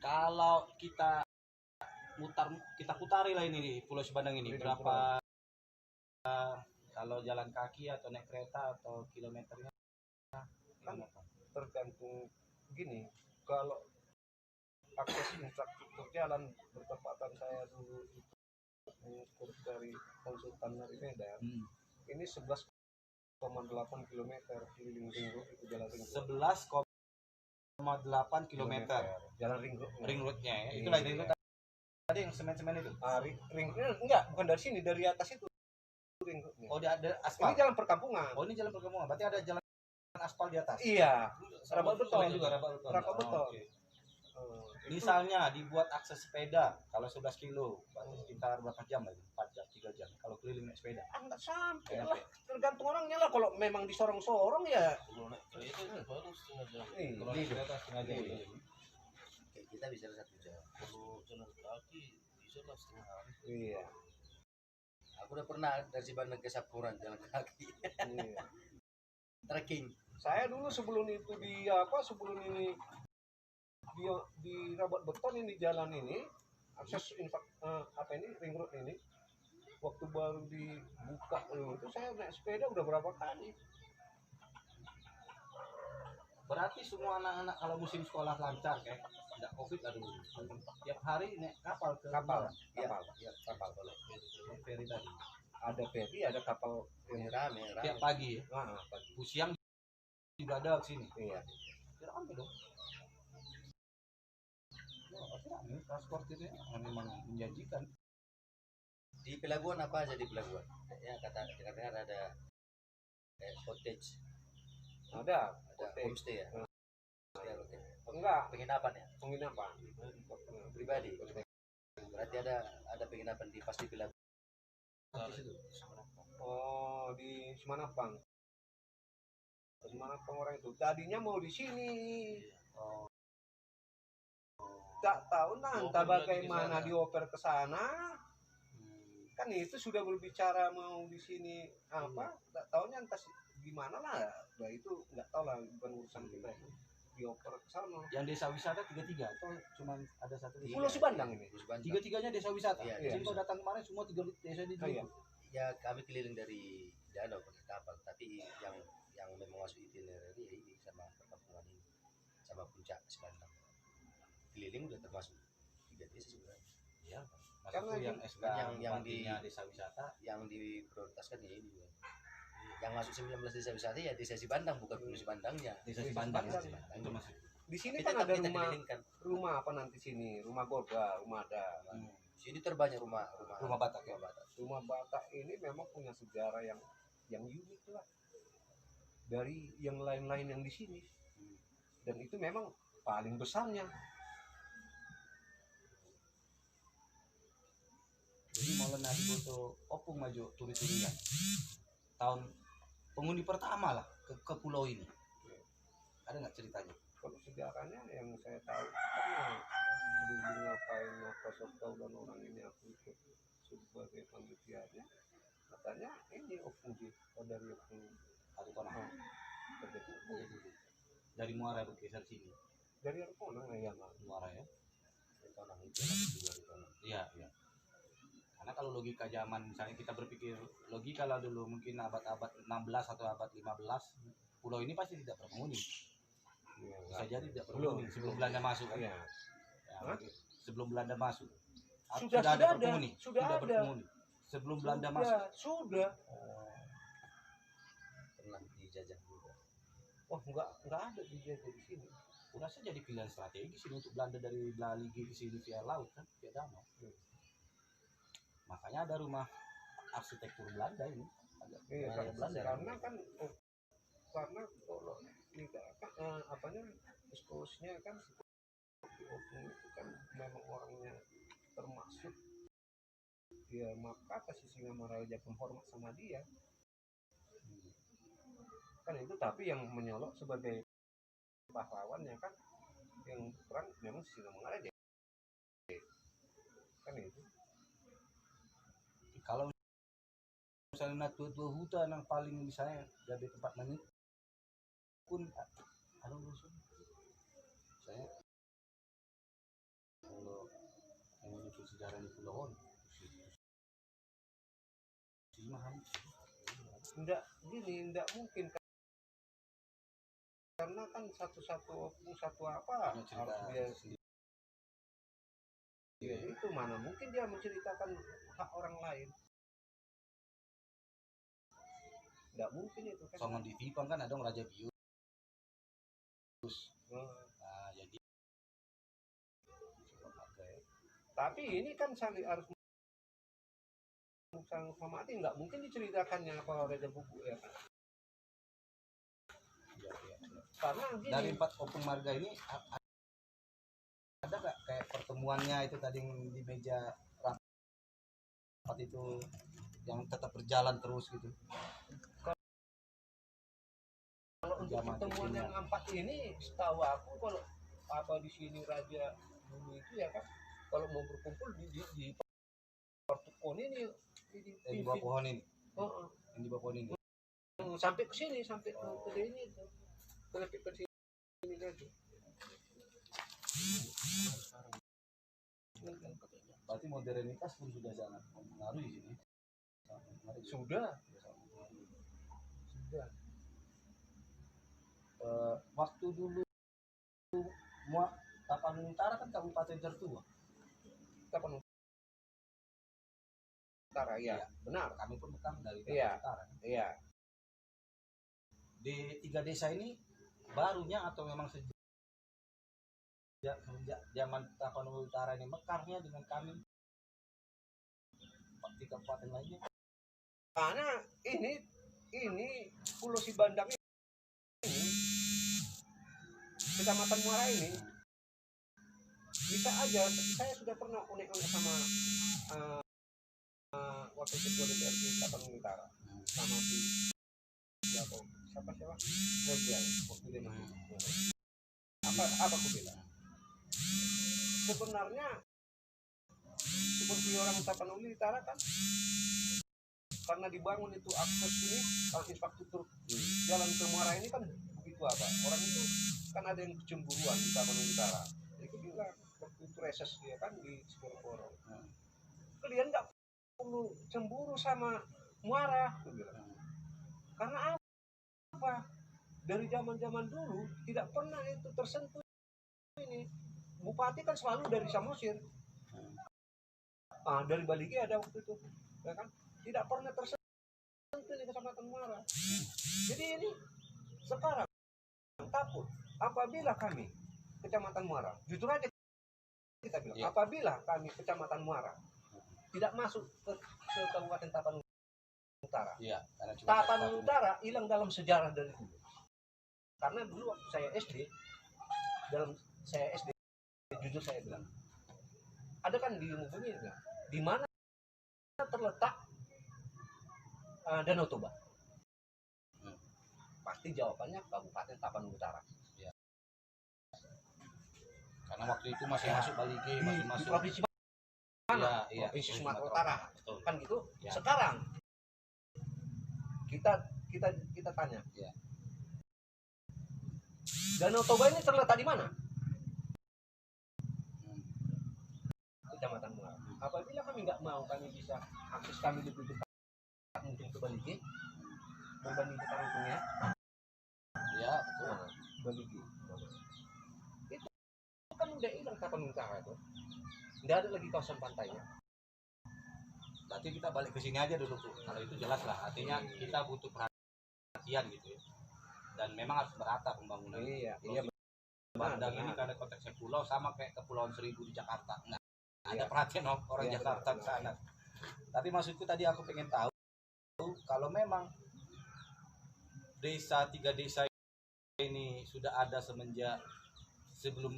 [SPEAKER 1] Kalau kita putari lah ini di Pulau Sibandang ini berapa kalau jalan kaki atau naik kereta atau kilometernya?
[SPEAKER 2] Kan tergantung gini, kalau akses infrastruktur jalan bertepatan saya dulu itu mengukur dari konsultan dari Medan, ini 11,8 km keliling ring road itu jalan ring road.
[SPEAKER 1] 11,8 km
[SPEAKER 2] Jalan ring road.
[SPEAKER 1] ring roadnya ya.
[SPEAKER 2] Iya.
[SPEAKER 1] Itulah ring road tadi yang semen-semen itu.
[SPEAKER 2] Ring enggak, bukan dari sini, dari atas itu ring roadnya.
[SPEAKER 1] Oh, ada
[SPEAKER 2] Ini
[SPEAKER 1] aspal.
[SPEAKER 2] jalan perkampungan.
[SPEAKER 1] Oh, ini jalan perkampungan. Berarti ada jalan aspal di atas.
[SPEAKER 2] Iya, rabal beton.
[SPEAKER 1] Juga rabal beton.
[SPEAKER 2] Rabal beton.
[SPEAKER 1] Oke.
[SPEAKER 2] Itu
[SPEAKER 1] Misalnya dibuat akses sepeda kalau 11 kilo, berarti sekitar berapa jam lagi? 4 jam, 3 jam. Kalau keliling naik sepeda.
[SPEAKER 2] enggak sampai lah, tergantung orangnya lah. Kalau memang disorong-sorong ya.
[SPEAKER 4] Kalau naik kereta itu baru setengah jam.
[SPEAKER 1] Kalau naik kereta setengah jam.
[SPEAKER 2] Iya.
[SPEAKER 3] kayak kita bisa 1 jam.
[SPEAKER 4] Kalau jalan kaki bisa lah setengah hari.
[SPEAKER 2] Iya.
[SPEAKER 3] Aku udah pernah dari Sibandang ke Sapuran jalan kaki.
[SPEAKER 2] Iya.
[SPEAKER 3] Trekking.
[SPEAKER 2] Saya dulu sebelum itu sebelum ini di rabat beton ini jalan ini akses ring road ini waktu baru dibuka itu saya naik sepeda udah berapa kali
[SPEAKER 1] Berarti semua anak-anak kalau musim sekolah lancar kayak tidak covid, aduh, tiap hari naik kapal ke
[SPEAKER 2] Kapal,
[SPEAKER 3] Iya.
[SPEAKER 2] kapal.
[SPEAKER 1] ferry tadi.
[SPEAKER 2] Ada ferry, ada kapal yang
[SPEAKER 3] Rame.
[SPEAKER 1] Tiap pagi ya.
[SPEAKER 2] pagi.
[SPEAKER 1] Siang juga ada ke sini.
[SPEAKER 2] Iya.
[SPEAKER 1] Rame dong. Rame, transport itu ya, memang menjanjikan.
[SPEAKER 3] Di pelabuhan apa aja di pelabuhan? Ya katakan ada kayak cottage,
[SPEAKER 2] Ada
[SPEAKER 3] ada homestay ya. Ya, oke.
[SPEAKER 2] enggak
[SPEAKER 3] Penginapan ya,
[SPEAKER 2] penginapan
[SPEAKER 3] pribadi. Berarti ada penginapan di pasti pelabuhan.
[SPEAKER 1] Di situ.
[SPEAKER 2] Oh, di Semanapang orang itu tadinya mau di sini.
[SPEAKER 1] Oh,
[SPEAKER 2] Tak tahu nah entah bagaimana dioper ke sana. Kan itu sudah berbicara mau di sini apa? Tak tahunya entah gimana lah. Nah itu nggak tahu lah, bukan urusan kita itu. Dioper ke sana.
[SPEAKER 1] yang desa wisata tiga atau cuma ada satu desa?
[SPEAKER 2] Pulau Subandang ini.
[SPEAKER 1] Tiga-tiganya desa wisata.
[SPEAKER 3] Iya,
[SPEAKER 1] Jadi kalau datang kemarin semua 3 desa di
[SPEAKER 2] Iya.
[SPEAKER 3] Ya kami keliling dari danau pakai kapal, tapi yang memang masuk itinerary ya ini sama perkampungan ini, sama puncak Sebandang. Keliling udah termasuk 3 desa sebenarnya.
[SPEAKER 1] Iya.
[SPEAKER 2] Karena
[SPEAKER 1] Yang
[SPEAKER 2] itu-
[SPEAKER 1] SK
[SPEAKER 3] yang di
[SPEAKER 1] desa wisata.
[SPEAKER 3] Yang diprioritaskan ya ini. Yang masuk 19 desa wisata ya desa Sebandang, bukan Pulau Sebandangnya.
[SPEAKER 1] Desa
[SPEAKER 2] Desa
[SPEAKER 1] Sibandang.
[SPEAKER 2] Sibandang.
[SPEAKER 1] Itu masuk.
[SPEAKER 2] Di sini
[SPEAKER 3] Kita
[SPEAKER 2] kan ada
[SPEAKER 3] kita
[SPEAKER 2] rumah
[SPEAKER 3] kelilingkan.
[SPEAKER 2] apa nanti sini? Rumah Golga, rumah ada.
[SPEAKER 3] Sini terbanyak rumah
[SPEAKER 1] Batak ya.
[SPEAKER 2] Rumah Batak ini memang punya sejarah yang unik lah dari yang lain-lain yang di sini, dan itu memang paling besarnya.
[SPEAKER 1] Jadi mau nasi foto opung maju turis-turisan. Tahun penghuni pertama lah ke pulau ini. Ada nggak ceritanya?
[SPEAKER 2] Kalau sejarahnya yang saya tahu kan dulu ngapain tahu dan orang ini aku ikut sebagai panitianya, katanya ini opung dari opung
[SPEAKER 1] Ada konang.
[SPEAKER 2] kerja dulu.
[SPEAKER 1] Dari Muara bergeser sini.
[SPEAKER 2] Dari opung ya
[SPEAKER 1] Muara ya.
[SPEAKER 3] Konang itu ada 2 Konang.
[SPEAKER 1] Iya. Karena kalau logika zaman misalnya kita berpikir logika lah dulu mungkin abad-abad 16 atau abad 15, pulau ini pasti tidak berpenghuni. Bisa jadi tidak berpenghuni sebelum Belanda masuk kan.
[SPEAKER 2] Iya.
[SPEAKER 1] Ya, sebelum Belanda masuk.
[SPEAKER 2] Sudah
[SPEAKER 1] ada berpenghuni.
[SPEAKER 2] sudah ada.
[SPEAKER 1] Berpenghuni. Sebelum Belanda masuk.
[SPEAKER 2] Sudah.
[SPEAKER 3] Pernah dijajah juga.
[SPEAKER 2] Wah, enggak ada dijaga di sini.
[SPEAKER 1] Kurasa jadi pilihan strategis ini untuk Belanda dari Baligi ke sini via laut kan, via danau. Makanya ada rumah arsitektur Belanda ini.
[SPEAKER 2] Iya,
[SPEAKER 1] Ada Belanda.
[SPEAKER 2] karena kalau apanya eksposnya kan seperti opung itu kan memang orangnya termasuk dia, maka kasih Singamaraja penghormat sama dia. Kan itu, tapi yang menyolok sebagai pahlawannya kan yang perang memang Singamaraja. Kan itu.
[SPEAKER 1] Kalau misalnya tua hutan yang paling misalnya jadi tempat menit pun ada musuh. Saya kalau yang menyusul sejarah di Pulau
[SPEAKER 2] Enggak mungkin karena kan satu apa
[SPEAKER 1] punya cerita
[SPEAKER 2] harus dia
[SPEAKER 1] sendiri.
[SPEAKER 2] ya, itu mana mungkin dia menceritakan hak orang lain. Enggak mungkin itu kan.
[SPEAKER 1] Songon di Vipang kan ada Raja Bius.
[SPEAKER 2] Nah,
[SPEAKER 1] Nah, jadi
[SPEAKER 2] tapi ini kan harus menghormati, nggak mungkin diceritakannya kalau Raja Buku ya kan. Karena gini,
[SPEAKER 1] dari 4 opung marga ini ada nggak kayak pertemuannya itu tadi di meja rapat itu yang tetap berjalan terus gitu?
[SPEAKER 2] kalau untuk pertemuan yang 4 ini setahu aku, kalau apa di sini Raja dulu itu ya kan, kalau mau berkumpul di Portukon ini
[SPEAKER 1] Di bawah pohon ini.
[SPEAKER 2] Oh,
[SPEAKER 1] Yang di bawah pohon ini.
[SPEAKER 2] sampai ke sini, sampai ke sini itu. Ke sini lagi.
[SPEAKER 1] Berarti modernitas pun sudah sangat mempengaruhi di sini.
[SPEAKER 2] Sudah.
[SPEAKER 5] waktu dulu Tapanuli Utara kan kabupaten tertua.
[SPEAKER 2] Tapanuli Utara, ya, benar.
[SPEAKER 5] Kami pun bukan dari
[SPEAKER 2] Iya.
[SPEAKER 5] Tapanuli Utara.
[SPEAKER 2] Iya.
[SPEAKER 5] Di 3 desa ini barunya atau memang semenjak zaman Tapanuli Utara ini mekarnya dengan kami di kabupaten lainnya?
[SPEAKER 2] Karena ini Pulau Sibandang ini, Kecamatan Muara ini, bisa aja. Saya sudah pernah unek-unek sama wakil ketua DPRD Tapanuli Utara, sama siapa Regian, waktu dia masih. Apa aku bilang? Sebenarnya seperti orang Tapanuli Utara kan, karena dibangun itu akses ini, infrastruktur jalan ke Muara ini kan begitu apa, orang itu kan ada yang kecemburuan di Tapanuli Utara. Itu bilang waktu itu reses dia kan di Skoro-Skoro, kalian nggak perlu cemburu sama Muara, aku bilang. Karena apa? Dari zaman-zaman dulu tidak pernah itu tersentuh ini. Bupati kan selalu dari Samosir, dari Baligi ada waktu itu, ya kan? Tidak pernah tersentuh di Kecamatan Muara. Jadi ini sekarang takut apabila kami Kecamatan Muara, jujur aja kita bilang, apabila kami Kecamatan Muara tidak masuk ke Kabupaten Tapanuli Utara, Tapanuli Utara hilang dalam sejarah dari dulu. Karena dulu waktu saya SD, jujur saya bilang, ada kan di ilmu bumi di mana terletak Danau Toba. Pasti jawabannya Kabupaten Tapanuli Utara.
[SPEAKER 5] Ya. Karena waktu itu masih masuk Baligi, masih masuk
[SPEAKER 2] provinsi mana?
[SPEAKER 5] Iya,
[SPEAKER 2] Provinsi Sumatera Utara.
[SPEAKER 5] Betul.
[SPEAKER 2] Kan gitu.
[SPEAKER 5] Ya.
[SPEAKER 2] Sekarang kita tanya.
[SPEAKER 5] Ya.
[SPEAKER 2] Danau Toba ini terletak di mana? Kecamatan Muara. Apabila kami nggak mau, kami bisa akses kami lebih dekat mungkin ke Baligi, berbanding ke Tarungnya.
[SPEAKER 5] Ya, betul.
[SPEAKER 2] Baligi. Itu kan udah hilang Tapanuli Utara itu. Nggak ada lagi kawasan pantainya.
[SPEAKER 5] Berarti kita balik ke sini aja dulu, Bu. Kalau itu jelas lah. Artinya kita butuh perhatian gitu ya. Dan memang harus merata pembangunan.
[SPEAKER 2] Iya.
[SPEAKER 5] Bandang ini karena konteksnya pulau sama kayak Kepulauan Seribu di Jakarta. Nggak ada
[SPEAKER 2] Iya.
[SPEAKER 5] perhatian orang
[SPEAKER 2] Iya,
[SPEAKER 5] Jakarta
[SPEAKER 2] benar.
[SPEAKER 5] ke sana. Tapi maksudku tadi aku pengen tahu kalau memang 3 desa ini sudah ada semenjak sebelum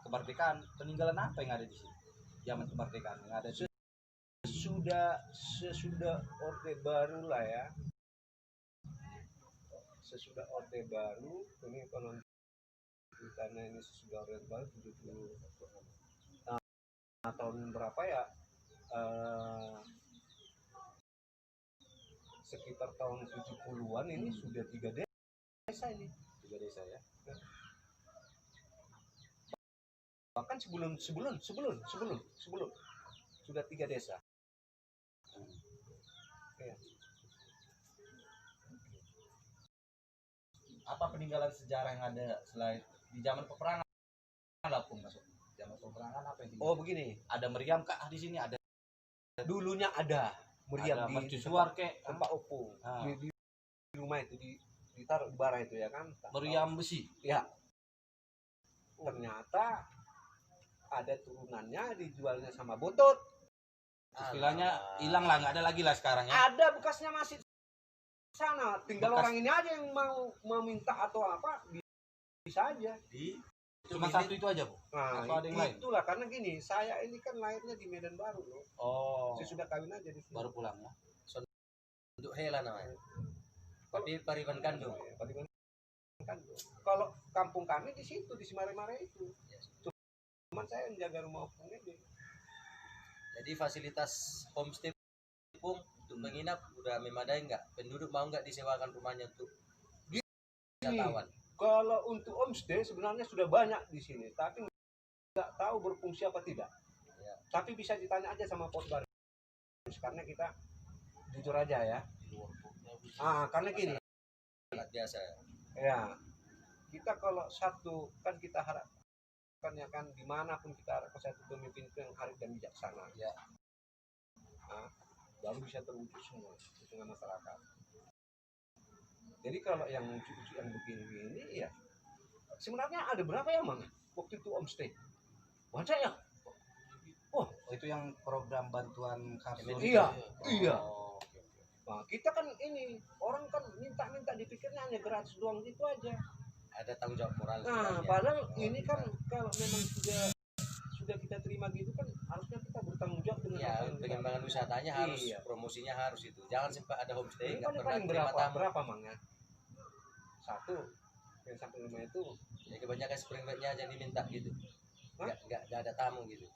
[SPEAKER 5] kemerdekaan, peninggalan apa yang ada di sini? Zaman kemerdekaan yang ada di
[SPEAKER 2] sesudah Orde Baru lah ya. Sesudah Orde Baru, ini kalau karena ini sesudah Orde Baru 70 tahun berapa ya? Sekitar tahun 70-an ini sudah 3 desa ini.
[SPEAKER 5] 3 desa ya.
[SPEAKER 2] Bahkan sebelum sudah 3 desa. Ya.
[SPEAKER 5] Apa peninggalan sejarah yang ada selain di zaman peperangan lah, Pung, masuk zaman peperangan apa yang
[SPEAKER 2] Oh begini,
[SPEAKER 5] ada meriam kah di sini? Ada
[SPEAKER 2] dulunya ada meriam di
[SPEAKER 5] mercusuar kek,
[SPEAKER 2] tempat opung
[SPEAKER 5] Ah.
[SPEAKER 2] di rumah itu ditaruh di bara itu ya kan,
[SPEAKER 5] meriam besi.
[SPEAKER 2] ya. Ternyata ada turunannya dijualnya sama Butut.
[SPEAKER 5] Istilahnya hilang lah, nggak ada lagi lah sekarang ya.
[SPEAKER 2] Ada bekasnya masih di sana, tinggal
[SPEAKER 5] Bekas.
[SPEAKER 2] orang ini aja yang mau meminta atau apa bisa aja.
[SPEAKER 5] Cuma satu itu aja, Bu.
[SPEAKER 2] Nah,
[SPEAKER 5] Atau ada yang lain?
[SPEAKER 2] itulah karena gini, saya ini kan lahirnya di Medan Baru loh.
[SPEAKER 5] Oh,
[SPEAKER 2] Saya sudah kawin aja di sini.
[SPEAKER 5] baru pulang ya.
[SPEAKER 3] Untuk Hela namanya. Tapi Pariban Kandung.
[SPEAKER 2] Ya, Pariban Kandung. Kalau kampung kami di situ di Simare-Mare itu. Cuman saya menjaga rumah opung ini.
[SPEAKER 3] Jadi fasilitas homestay pun untuk menginap udah memadai nggak? Penduduk mau nggak disewakan rumahnya untuk wisatawan?
[SPEAKER 2] Kalau untuk homestay sebenarnya sudah banyak di sini, tapi nggak tahu berfungsi apa tidak.
[SPEAKER 3] Ya.
[SPEAKER 2] Tapi bisa ditanya aja sama Posbar. Karena kita jujur aja ya. Karena gini,
[SPEAKER 3] Sangat biasa.
[SPEAKER 2] Ya, kita kalau satu kan kita harapkan ya kan dimanapun kita harapkan satu pemimpin itu yang arif dan bijaksana.
[SPEAKER 5] Ya.
[SPEAKER 2] Nah, baru bisa terwujud semua di tengah masyarakat. Jadi kalau yang uji-uji yang begini ya sebenarnya ada berapa ya Mang waktu itu homestay? Banyak ya?
[SPEAKER 5] Oh, itu yang program bantuan kapsul.
[SPEAKER 2] Iya,
[SPEAKER 5] itu?
[SPEAKER 2] iya.
[SPEAKER 5] Oh, oke, oke.
[SPEAKER 2] Nah, kita kan ini orang kan minta-minta dipikirnya hanya gratis doang gitu aja.
[SPEAKER 3] Ada tanggung jawab moral.
[SPEAKER 2] Nah,
[SPEAKER 3] sebenarnya.
[SPEAKER 2] padahal ini kan kalau memang sudah kita terima gitu kan harusnya kita bertanggung jawab dengan
[SPEAKER 3] Ya,
[SPEAKER 2] apa yang kita
[SPEAKER 3] pengembangan wisatanya harus,
[SPEAKER 2] Iya.
[SPEAKER 3] promosinya harus itu. Jangan sampai ada homestay
[SPEAKER 2] ini
[SPEAKER 3] nggak
[SPEAKER 2] paling
[SPEAKER 3] pernah
[SPEAKER 2] paling
[SPEAKER 3] terima tamu.
[SPEAKER 2] berapa Mang ya? Satu yang sampai lima itu
[SPEAKER 3] Ya kebanyakan spring bed-nya aja diminta gitu.
[SPEAKER 2] Hah?
[SPEAKER 3] Nggak ada tamu gitu.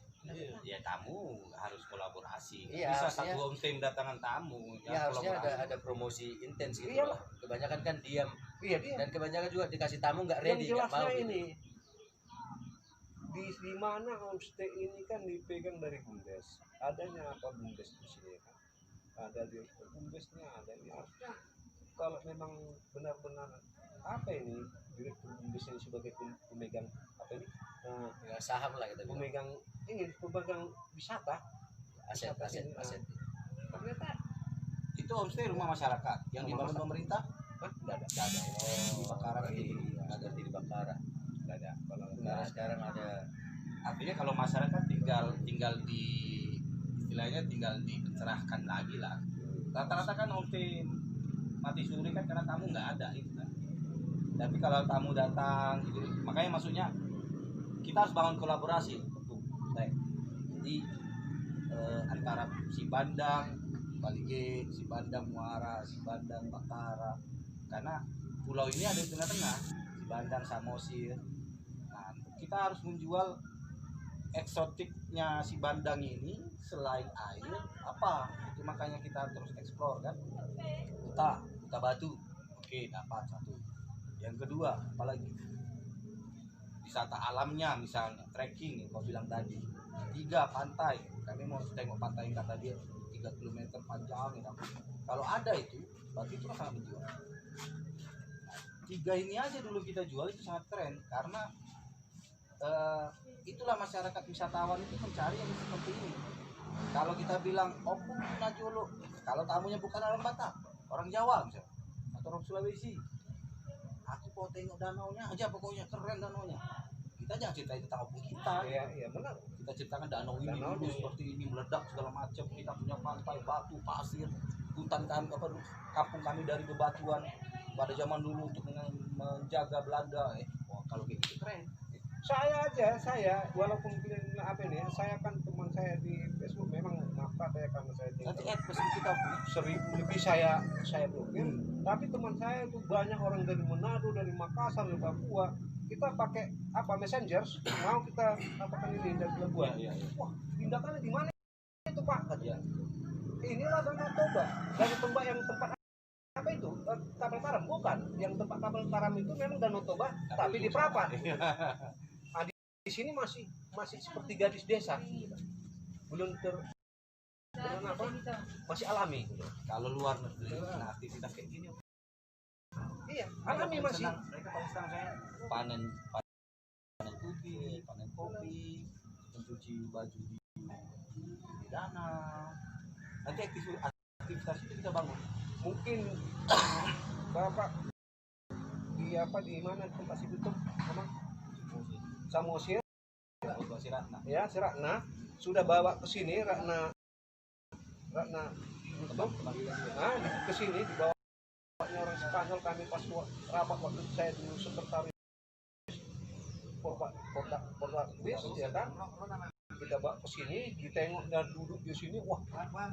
[SPEAKER 5] Ya tamu harus kolaborasi.
[SPEAKER 3] Iya,
[SPEAKER 5] Bisa
[SPEAKER 3] harusnya-
[SPEAKER 5] satu homestay mendatangkan tamu.
[SPEAKER 3] Ya harusnya
[SPEAKER 5] kolaborasi.
[SPEAKER 3] ada promosi intens gitu
[SPEAKER 2] Iyalah.
[SPEAKER 3] lah. Kebanyakan kan diam
[SPEAKER 2] iya dia
[SPEAKER 3] dan kebanyakan juga dikasih tamu nggak
[SPEAKER 2] yang
[SPEAKER 3] ready, nggak
[SPEAKER 2] jelasnya
[SPEAKER 3] mau gitu.
[SPEAKER 2] ini di mana homestay ini kan dipegang dari BUMDes. Adanya apa BUMDes di sini kan? Ada di BUMDesnya, ada ini harusnya kalau memang benar-benar apa ini direktur BUMDes ini sebagai pemegang apa ini
[SPEAKER 3] Ya, saham lah kita bilang.
[SPEAKER 2] pemegang wisata
[SPEAKER 3] Aset.
[SPEAKER 2] ternyata
[SPEAKER 5] Itu homestay rumah masyarakat yang
[SPEAKER 2] Rumah
[SPEAKER 5] dibangun pemerintah.
[SPEAKER 2] nggak ada
[SPEAKER 5] Di Bakaran
[SPEAKER 3] berarti
[SPEAKER 5] gitu.
[SPEAKER 3] ada di Bakaran.
[SPEAKER 2] nggak ada kalau
[SPEAKER 3] Nah, sekarang ada
[SPEAKER 5] Artinya kalau masyarakat tinggal di istilahnya tinggal dicerahkan lagi lah. Rata-rata kan homestay mati suri kan karena tamu nggak ada itu kan. Tapi kalau tamu datang gitu, makanya maksudnya kita harus bangun kolaborasi untuk jadi antara si Bandang, Balige, si Bandang Muara, si Bandang Bakara, karena pulau ini ada di tengah-tengah, si Bandang Samosir. Nah, kita harus menjual eksotiknya si Bandang ini selain air apa itu, makanya kita terus eksplor kan. Huta Batu, oke dapat satu. Yang kedua apalagi wisata alamnya, misalnya trekking yang kau bilang tadi. Tiga, pantai, kami mau tengok pantai yang kata dia 3 km panjang ya. Kalau ada itu berarti itu sangat menjual. Nah, tiga ini aja dulu kita jual, itu sangat keren karena itulah masyarakat wisatawan itu mencari yang seperti ini. Kalau kita bilang Opung Najolo, kalau tamunya bukan orang Batak, orang Jawa misalnya, atau orang Sulawesi, aku mau tengok danaunya aja, pokoknya keren danaunya. Kita jangan ceritain tentang Opung kita.
[SPEAKER 2] iya benar
[SPEAKER 5] Kita ceritakan danau ini
[SPEAKER 2] Danau
[SPEAKER 5] dulu
[SPEAKER 2] ini.
[SPEAKER 5] seperti ini, meledak segala macam. Kita punya pantai, batu, pasir, hutan kami, kampung kami dari bebatuan pada zaman dulu untuk menjaga Belanda. Wah, kalau kayak gitu keren.
[SPEAKER 2] saya walaupun bilang apa ini ya, saya kan teman saya di Facebook memang maaf ya karena saya
[SPEAKER 5] Nanti
[SPEAKER 2] tinggal
[SPEAKER 5] Facebook kita
[SPEAKER 2] 1000 lebih saya blokir, tapi teman saya itu banyak orang dari Manado, dari Makassar, dari Papua. Kita pakai apa Messenger, mau kita apakan ini dari Papua.
[SPEAKER 5] Iya.
[SPEAKER 2] Wah, tindakannya di mana itu Pak?
[SPEAKER 5] Iya.
[SPEAKER 2] Inilah Danau Toba. Dari tempat yang tempat apa itu? Kapal karam bukan. Yang tempat kapal karam itu memang Danau Toba, tapi di Prapat. Di sini masih seperti gadis desa, belum apa masih alami.
[SPEAKER 5] Kalau luar negeri, nah aktivitas kayak gini,
[SPEAKER 2] Iya, alami masih.
[SPEAKER 5] Mereka paling senang saya panen ubi, panen kopi, mencuci baju di danau. Nanti aktivitas itu kita bangun.
[SPEAKER 2] Mungkin Bapak di mana tempat situ tuh apa? Samosir
[SPEAKER 5] Si Ratna.
[SPEAKER 2] ya, si Ratna sudah bawa ke sini Ratna ke sini dibawanya orang Spanyol. Kami pas rapat waktu saya dulu sekretaris Porta bis ya kan, kita bawa ke sini, ditengok dan duduk di sini, wah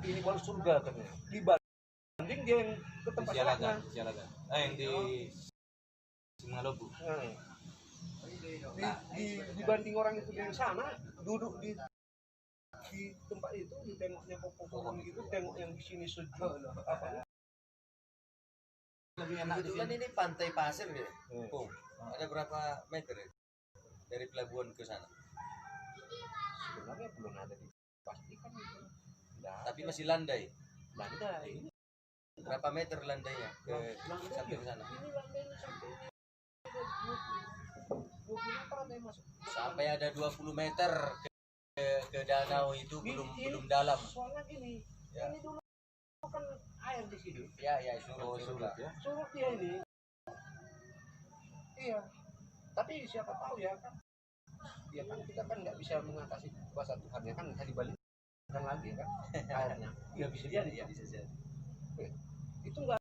[SPEAKER 2] ini baru surga katanya, dibanding dia yang ke tempat Ratna.
[SPEAKER 5] Sialaga. Yang di Singalobu.
[SPEAKER 2] Dibanding orang itu di sana duduk di tempat itu, ditengoknya pohon gitu, tengok yang di sini sejuk apa
[SPEAKER 5] Lebih enak di
[SPEAKER 3] Kebetulan
[SPEAKER 5] sini.
[SPEAKER 3] ini pantai pasir ya.
[SPEAKER 2] Hmm.
[SPEAKER 3] Pung, ada berapa meter ya? Dari pelabuhan ke sana?
[SPEAKER 2] sebenarnya belum ada dipastikan itu.
[SPEAKER 3] Tapi masih landai.
[SPEAKER 2] Landai.
[SPEAKER 3] Berapa meter landainya ke sampai ke sana?
[SPEAKER 2] Ini landainya sampai 20 meter ada yang masuk.
[SPEAKER 3] Sampai ada 20 meter ke danau itu belum dalam.
[SPEAKER 2] Soalnya gini,
[SPEAKER 3] Ya.
[SPEAKER 2] ini dulu kan air di sini.
[SPEAKER 3] Ya surut
[SPEAKER 5] ya.
[SPEAKER 2] Surut dia ini. Iya. Tapi siapa tahu ya kan. Ya kan kita kan nggak bisa mengatasi kuasa Tuhan ya kan, bisa dibalikkan lagi kan airnya. Ya bisa jadi ya.
[SPEAKER 3] Bisa jadi.
[SPEAKER 2] Itu nggak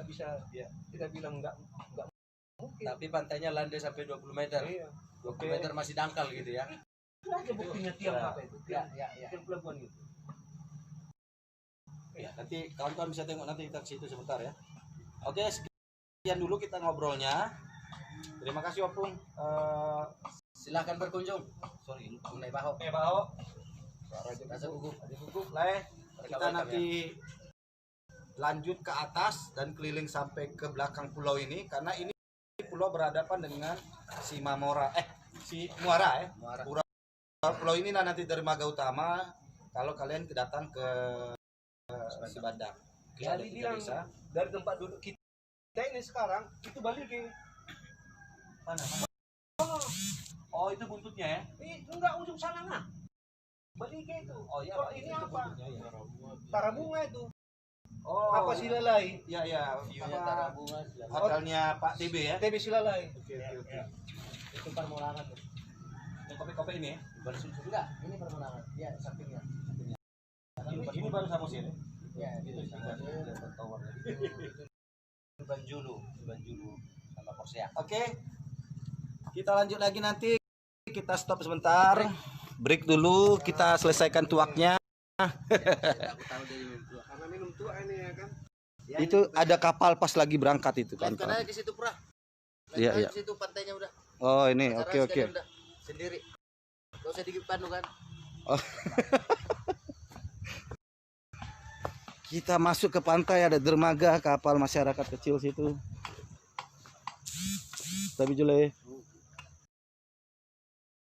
[SPEAKER 2] bisa ya. Kita bilang nggak mungkin.
[SPEAKER 3] Tapi pantainya landai sampai 20 meter.
[SPEAKER 2] Iya.
[SPEAKER 3] 20 meter masih dangkal gitu ya.
[SPEAKER 2] Itu aja buktinya tiang apa itu?
[SPEAKER 3] Ya.
[SPEAKER 2] Tiang pelabuhan itu.
[SPEAKER 5] Ya, nanti kawan-kawan bisa tengok nanti kita ke situ sebentar ya. Oke, sekian dulu kita ngobrolnya. Terima kasih Opung.
[SPEAKER 3] Silahkan berkunjung.
[SPEAKER 5] Sorry, lupa.
[SPEAKER 3] Mengenai Baho.
[SPEAKER 5] Baho.
[SPEAKER 3] Rasa gugup.
[SPEAKER 5] Lah, kita nanti lanjut ke atas dan keliling sampai ke belakang pulau ini karena ini pulau berhadapan dengan si Muara ya.
[SPEAKER 3] Muara.
[SPEAKER 5] Pulau ini nanti dermaga utama kalau kalian datang ke si Bandar. Kita ada
[SPEAKER 2] Jadi
[SPEAKER 5] 3
[SPEAKER 2] bilang
[SPEAKER 5] desa.
[SPEAKER 2] dari tempat duduk kita ini sekarang itu balik ke
[SPEAKER 5] Mana? Oh, itu buntutnya ya?
[SPEAKER 2] enggak ujung sana mah. Balik ke itu.
[SPEAKER 5] Oh iya,
[SPEAKER 2] Kok
[SPEAKER 5] Pak,
[SPEAKER 2] ini
[SPEAKER 5] itu
[SPEAKER 2] apa?
[SPEAKER 5] buntutnya, ya.
[SPEAKER 2] Tarabunga itu.
[SPEAKER 5] Oh,
[SPEAKER 2] Apa Silalai?
[SPEAKER 5] Iya, iya.
[SPEAKER 3] View-nya
[SPEAKER 5] Apa,
[SPEAKER 3] Tarabunga.
[SPEAKER 5] hotelnya Pak TB ya?
[SPEAKER 2] TB Silalai.
[SPEAKER 5] Oke.
[SPEAKER 3] Itu permulangan tuh.
[SPEAKER 5] Yang kopi-kopi ini ya?
[SPEAKER 3] Bersusun enggak? Ini permulangan. Ya, sampingnya.
[SPEAKER 5] Ini baru Samosir ya?
[SPEAKER 3] Ya, itu Banjulu sama Korsea.
[SPEAKER 5] Oke. Kita lanjut lagi nanti. Kita stop sebentar. Break dulu, kita selesaikan tuaknya.
[SPEAKER 2] Karena minum tua ini ya kan.
[SPEAKER 5] Itu ada kapal pas lagi berangkat itu kan.
[SPEAKER 3] Karena di situ Pra.
[SPEAKER 5] Iya, iya.
[SPEAKER 3] Di situ pantainya udah.
[SPEAKER 5] Oh, ini.
[SPEAKER 3] Sekarang
[SPEAKER 5] Oke, oke.
[SPEAKER 3] sekalian udah sendiri. Gak usah dipandu kan.
[SPEAKER 5] Kita masuk ke pantai, ada dermaga kapal masyarakat kecil situ. Tapi Jule.